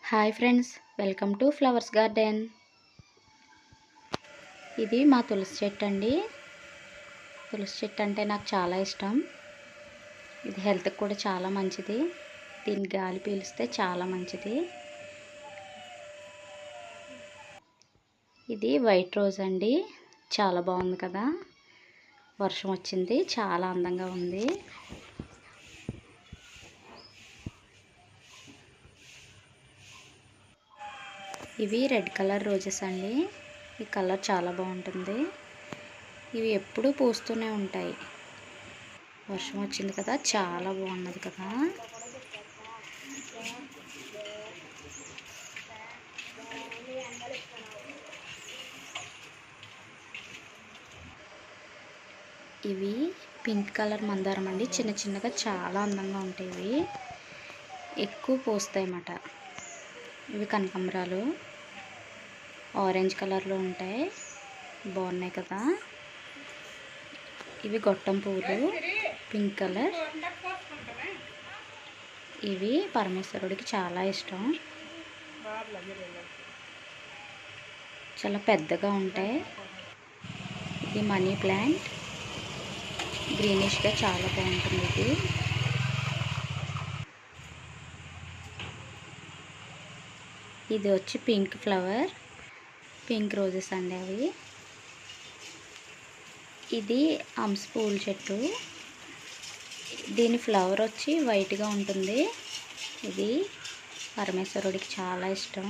Hi friends, welcome to flowers garden. ఇది మా తులసి చెట్టు అండి. తులసి చెట్టు అంటే నాకు చాలా ఇష్టం. ఇది హెల్త్కి కూడా చాలా మంచిది. దీని గాలి పీలిస్తే చాలా మంచిది. ఇది వైట్ రోజ్ అండి. చాలా బాగుంది కదా. వర్షం వచ్చింది, చాలా అందంగా ఉంది. ఇవి రెడ్ కలర్ రోజెస్ అండి. ఈ కలర్ చాలా బాగుంటుంది. ఇవి ఎప్పుడూ పూస్తూనే ఉంటాయి. వర్షం వచ్చింది కదా, చాలా బాగున్నది కదా. ఇవి పింక్ కలర్ మందారం అండి. చిన్న చిన్నగా చాలా అందంగా ఉంటాయి. ఇవి ఎక్కువ పూస్తాయి అన్నమాట. ఇవి కనకాంబరాలు ఆరెంజ్ కలర్లో ఉంటాయి, బాగున్నాయి కదా. ఇవి గొట్టం పువ్వులు పింక్ కలర్. ఇవి పరమేశ్వరుడికి చాలా ఇష్టం. చాలా పెద్దగా ఉంటాయి. ఇది మనీ ప్లాంట్, గ్రీనిష్గా చాలా బాగుంటుంది. ఇది వచ్చి పింక్ ఫ్లవర్, పింక్ రోజెస్ అండి అవి. ఇది హంస పూల చెట్టు. దీని ఫ్లవర్ వచ్చి వైట్గా ఉంటుంది. ఇది పరమేశ్వరుడికి చాలా ఇష్టం.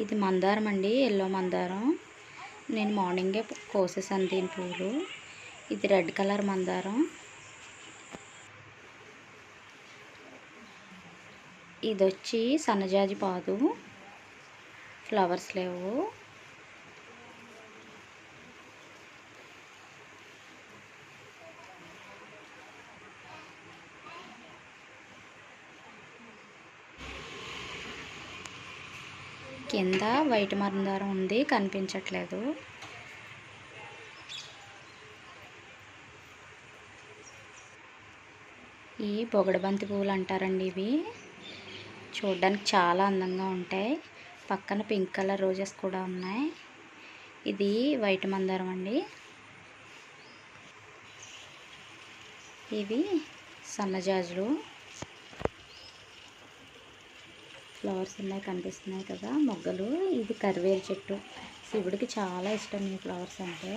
ఇది మందారం అండి, ఎల్లో మందారం. నేను మార్నింగే కోసేసాను దీని పూలు. ఇది రెడ్ కలర్ మందారం. ఇది వచ్చి సన్నజాజి పాదు, ఫ్లవర్స్ లేవు. కింద వైట్ మందారం ఉంది, కనిపించట్లేదు. ఈ బొగడబంతి పువ్వులు అంటారండి. ఇవి చూడడానికి చాలా అందంగా ఉంటాయి. పక్కన పింక్ కలర్ రోజెస్ కూడా ఉన్నాయి. ఇది వైట్ మందారం అండి. ఇవి సన్నజాజులు, ఫ్లవర్స్ ఉన్నాయి, కనిపిస్తున్నాయి కదా, మొగ్గలు. ఇది కరివేరు చెట్టు. శివుడికి చాలా ఇష్టం ఈ ఫ్లవర్స్ అంటే.